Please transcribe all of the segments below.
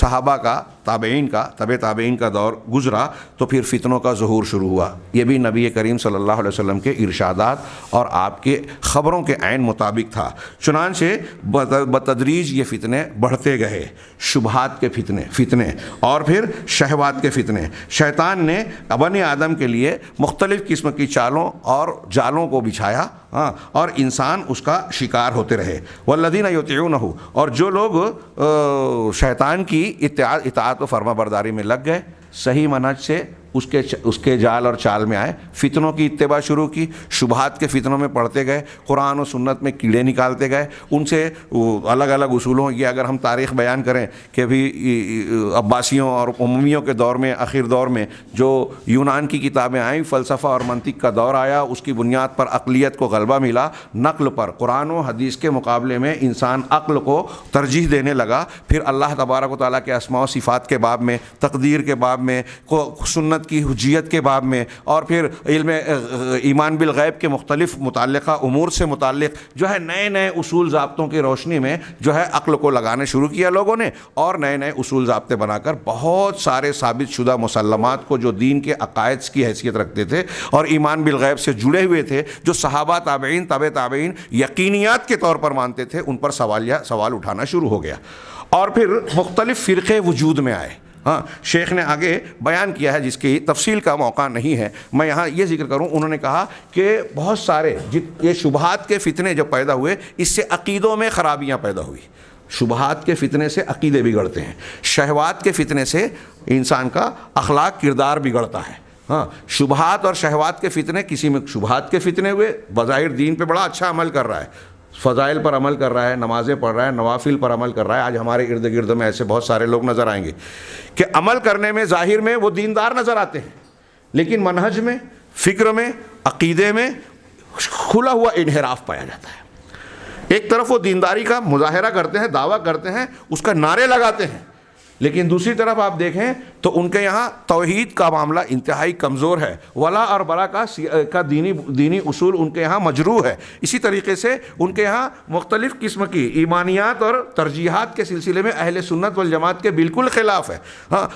صحابہ کا، تابعین کا، تابعین کا دور گزرا تو پھر فتنوں کا ظہور شروع ہوا۔ یہ بھی نبی کریم صلی اللہ علیہ وسلم کے ارشادات اور آپ کے خبروں کے عین مطابق تھا۔ چنانچہ بتدریج یہ فتنے بڑھتے گئے، شبہات کے فتنے اور پھر شہوات کے فتنے۔ شیطان نے بنی آدم کے لیے مختلف قسم کی چالوں اور جالوں کو بچھایا اور انسان اس کا شکار ہوتے رہے۔ والذین یطیعونہ، اور جو لوگ شیطان کی اطاعت و فرما برداری میں لگ گئے، صحیح منہج سے اس کے جال اور چال میں آئے، فتنوں کی اتباع شروع کی، شبہات کے فتنوں میں پڑھتے گئے، قرآن و سنت میں کیڑے نکالتے گئے، ان سے الگ الگ اصولوں، یہ اگر ہم تاریخ بیان کریں کہ بھی عباسیوں اور امویوں کے دور میں، آخر دور میں جو یونان کی کتابیں آئیں، فلسفہ اور منطق کا دور آیا، اس کی بنیاد پر عقلیت کو غلبہ ملا، نقل پر قرآن و حدیث کے مقابلے میں انسان عقل کو ترجیح دینے لگا۔ پھر اللہ تبارک و تعالیٰ کے اسماء و صفات کے باب میں، تقدیر کے باب میں، سنت کی حجیت کے باب میں، اور پھر علم ایمان بالغیب کے مختلف متعلقہ امور سے متعلق جو ہے نئے نئے اصول ضابطوں کی روشنی میں جو ہے عقل کو لگانے شروع کیا لوگوں نے، اور نئے نئے اصول ضابطے بنا کر بہت سارے ثابت شدہ مسلمات کو جو دین کے عقائد کی حیثیت رکھتے تھے اور ایمان بالغیب سے جڑے ہوئے تھے، جو صحابہ، تابعین، تابعین یقینیات کے طور پر مانتے تھے، ان پر سوال اٹھانا شروع ہو گیا، اور پھر مختلف فرقے وجود میں آئے۔ شیخ نے آگے بیان کیا ہے جس کی تفصیل کا موقع نہیں ہے، میں یہاں یہ ذکر کروں۔ انہوں نے کہا کہ بہت سارے یہ شبہات کے فتنے جب پیدا ہوئے، اس سے عقیدوں میں خرابیاں پیدا ہوئی۔ شبہات کے فتنے سے عقیدے بگڑتے ہیں، شہوات کے فتنے سے انسان کا اخلاق کردار بگڑتا ہے۔ شبہات اور شہوات کے فتنے، کسی میں شبہات کے فتنے ہوئے، بظاہر دین پہ بڑا اچھا عمل کر رہا ہے، فضائل پر عمل کر رہا ہے، نمازیں پڑھ رہا ہے، نوافل پر عمل کر رہا ہے۔ آج ہمارے ارد گرد میں ایسے بہت سارے لوگ نظر آئیں گے کہ عمل کرنے میں ظاہر میں وہ دیندار نظر آتے ہیں، لیکن منہج میں، فکر میں، عقیدے میں کھلا ہوا انحراف پایا جاتا ہے۔ ایک طرف وہ دینداری کا مظاہرہ کرتے ہیں، دعویٰ کرتے ہیں، اس کا نعرے لگاتے ہیں، لیکن دوسری طرف آپ دیکھیں تو ان کے یہاں توحید کا معاملہ انتہائی کمزور ہے، ولا اور برا کا دینی اصول ان کے یہاں مجروح ہے۔ اسی طریقے سے ان کے یہاں مختلف قسم کی ایمانیات اور ترجیحات کے سلسلے میں اہل سنت والجماعت کے بالکل خلاف ہے۔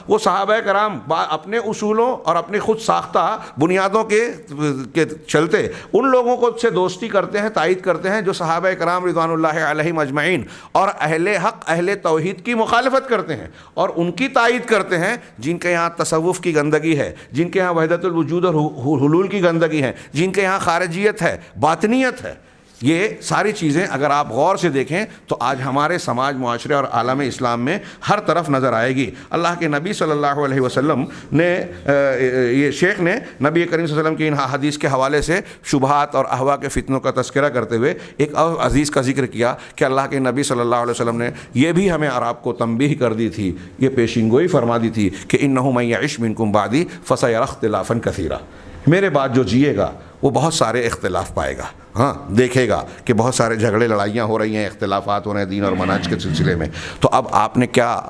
وہ صحابہ کرام اپنے اصولوں اور اپنی خود ساختہ بنیادوں کے چلتے ان لوگوں کو سے دوستی کرتے ہیں، تائید کرتے ہیں جو صحابہ کرام رضوان اللہ علیہم اجمعین اور اہل حق، اہل توحید کی مخالفت کرتے ہیں، اور ان کی تائید کرتے ہیں جن کے یہاں تصوف کی گندگی ہے، جن کے یہاں وحدت الوجود اور حلول کی گندگی ہے، جن کے یہاں خارجیت ہے، باطنیت ہے۔ یہ ساری چیزیں اگر آپ غور سے دیکھیں تو آج ہمارے سماج، معاشرے اور عالم اسلام میں ہر طرف نظر آئے گی۔ اللہ کے نبی صلی اللہ علیہ وسلم نے یہ شیخ نے نبی کریم صلی اللہ علیہ وسلم کی ان حدیث کے حوالے سے شبہات اور اہوا کے فتنوں کا تذکرہ کرتے ہوئے ایک اور عزیز کا ذکر کیا کہ اللہ کے نبی صلی اللہ علیہ وسلم نے یہ بھی ہمیں اور آپ کو تنبیہ کر دی تھی، یہ پیشین گوئی فرما دی تھی کہ انہ من یعش منکم بعدی فسیری اختلافا کثیرا، میرے بعد جو جیے گا وہ بہت سارے اختلاف پائے گا، دیکھے گا کہ بہت سارے جھگڑے، لڑائیاں ہو رہی ہیں، اختلافات ہو رہے ہیں دین اور منہج کے سلسلے میں۔ تو اب آپ نے کیا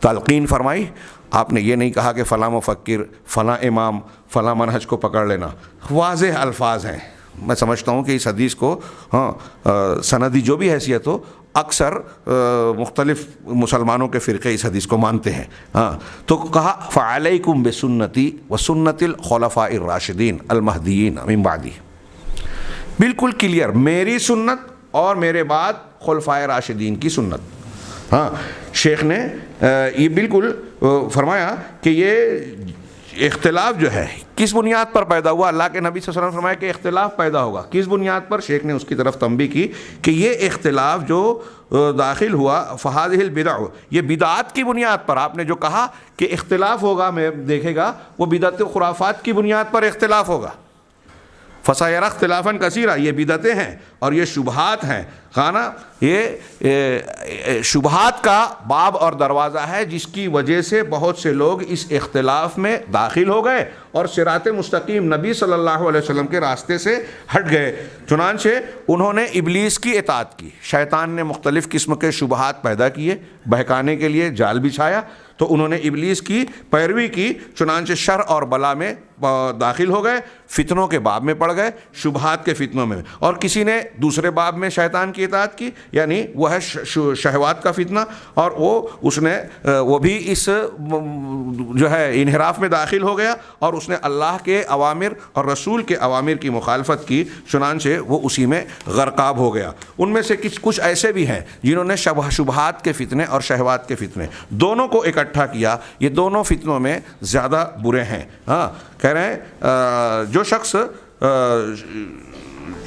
تلقین فرمائی؟ آپ نے یہ نہیں کہا کہ فلاں مفکر، فلاں امام، فلاں منہج کو پکڑ لینا، واضح الفاظ ہیں۔ میں سمجھتا ہوں کہ اس حدیث کو سندی جو بھی حیثیت ہو، اکثر مختلف مسلمانوں کے فرقے اس حدیث کو مانتے ہیں۔ تو کہا فعلیکم بسنتی وسنت الخلفاء الراشدین المہدیین من بعدی، بالکل کلیئر، میری سنت اور میرے بعد خلفائے راشدین کی سنت۔ شیخ نے یہ بالکل فرمایا کہ یہ اختلاف جو ہے کس بنیاد پر پیدا ہوا؟ اللہ کے نبی صلی اللہ علیہ وسلم فرمایا کہ اختلاف پیدا ہوگا، کس بنیاد پر؟ شیخ نے اس کی طرف تنبیہ کی کہ یہ اختلاف جو داخل ہوا فہذہ البدع، یہ بدعات کی بنیاد پر۔ آپ نے جو کہا کہ اختلاف ہوگا، میں دیکھے گا، وہ بدعت و خرافات کی بنیاد پر اختلاف ہوگا۔ فسیری اختلافا کثیرا، یہ بدعتیں ہیں اور یہ شبہات ہیں، خانہ یہ شبہات کا باب اور دروازہ ہے جس کی وجہ سے بہت سے لوگ اس اختلاف میں داخل ہو گئے اور صراط مستقیم نبی صلی اللہ علیہ وسلم کے راستے سے ہٹ گئے۔ چنانچہ انہوں نے ابلیس کی اطاعت کی، شیطان نے مختلف قسم کے شبہات پیدا کیے، بہکانے کے لیے جال بچھایا، تو انہوں نے ابلیس کی پیروی کی، چنانچہ شر اور بلا میں داخل ہو گئے، فتنوں کے باب میں پڑ گئے، شبہات کے فتنوں میں۔ اور کسی نے دوسرے باب میں شیطان کی اطاعت کی، یعنی وہ ہے شہوات کا فتنہ، اور وہ بھی اس جو ہے انحراف میں داخل ہو گیا، اور اس نے اللہ کے اوامر اور رسول کے اوامر کی مخالفت کی، چنانچہ وہ اسی میں غرقاب ہو گیا۔ ان میں سے کچھ ایسے بھی ہیں جنہوں نے شبہات کے فتنے اور شہوات کے فتنے دونوں کو اکٹھا کیا۔ یہ دونوں فتنوں میں زیادہ برے ہیں۔ ہاں، کہہ رہے ہیں جو شخص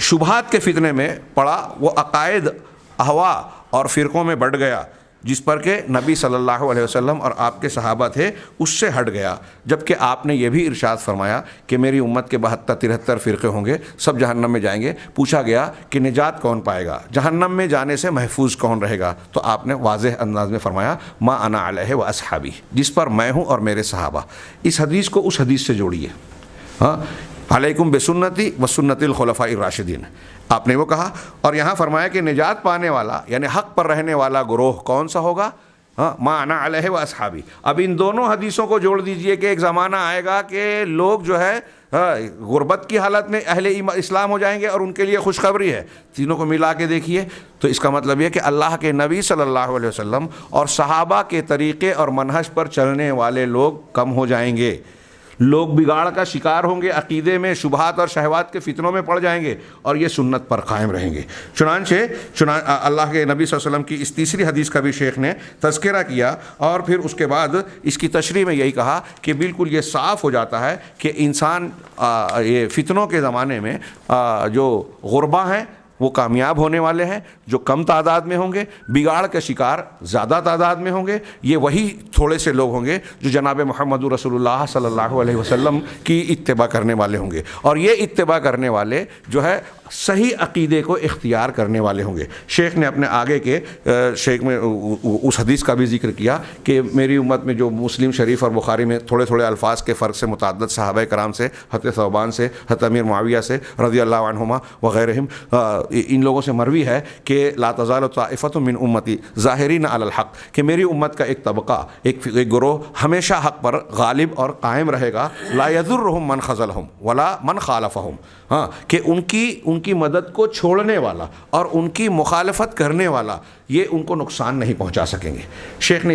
شبہات کے فتنے میں پڑا وہ عقائد، اہوا اور فرقوں میں بڑھ گیا، جس پر کہ نبی صلی اللہ علیہ وسلم اور آپ کے صحابہ تھے اس سے ہٹ گیا، جبکہ آپ نے یہ بھی ارشاد فرمایا کہ میری امت کے 72-73 فرقے ہوں گے، سب جہنم میں جائیں گے۔ پوچھا گیا کہ نجات کون پائے گا، جہنم میں جانے سے محفوظ کون رہے گا؟ تو آپ نے واضح انداز میں فرمایا ما انا علیہ و اصحابی، جس پر میں ہوں اور میرے صحابہ۔ اس حدیث کو اس حدیث سے جوڑیے، ہاں، علیکم بسنتی و سنت الخلفاء الراشدین، آپ نے وہ کہا۔ اور یہاں فرمایا کہ نجات پانے والا یعنی حق پر رہنے والا گروہ کون سا ہوگا؟ ہاں، ما انا علیہ و اصحابی۔ اب ان دونوں حدیثوں کو جوڑ دیجئے کہ ایک زمانہ آئے گا کہ لوگ جو ہے غربت کی حالت میں اہل اسلام ہو جائیں گے، اور ان کے لیے خوشخبری ہے۔ تینوں کو ملا کے دیکھیے تو اس کا مطلب یہ کہ اللہ کے نبی صلی اللہ علیہ وسلم اور صحابہ کے طریقے اور منہج پر چلنے والے لوگ کم ہو جائیں گے، لوگ بگاڑ کا شکار ہوں گے، عقیدے میں شبہات اور شہوات کے فتنوں میں پڑ جائیں گے، اور یہ سنت پر قائم رہیں گے۔ چنانچہ اللہ کے نبی صلی اللہ علیہ وسلم کی اس تیسری حدیث کا بھی شیخ نے تذکرہ کیا، اور پھر اس کے بعد اس کی تشریح میں یہی کہا کہ بالکل یہ صاف ہو جاتا ہے کہ انسان یہ فتنوں کے زمانے میں جو غربا ہیں وہ کامیاب ہونے والے ہیں، جو کم تعداد میں ہوں گے، بگاڑ کے شکار زیادہ تعداد میں ہوں گے۔ یہ وہی تھوڑے سے لوگ ہوں گے جو جناب محمد رسول اللہ صلی اللہ علیہ وسلم کی اتباع کرنے والے ہوں گے، اور یہ اتباع کرنے والے جو ہے صحیح عقیدے کو اختیار کرنے والے ہوں گے۔ شیخ نے اپنے آگے کے شیخ میں اس حدیث کا بھی ذکر کیا کہ میری امت میں جو مسلم شریف اور بخاری میں تھوڑے تھوڑے الفاظ کے فرق سے متعدد صحابہ کرام سے، حضرت ثوبان سے، حضرت امیر معاویہ سے رضی اللہ عنہما وغیرہم، ان لوگوں سے مروی ہے کہ لا تزال طائفۃ من امتی ظاہرین علی الحق، کہ میری امت کا ایک طبقہ، ایک گروہ ہمیشہ حق پر غالب اور قائم رہے گا، لا یضرہم من خذلہم ولا من خالفہم، ہاں، کہ ان کی مدد کو چھوڑنے والا اور ان کی مخالفت کرنے والا یہ ان کو نقصان نہیں پہنچا سکیں گے۔ شیخ نے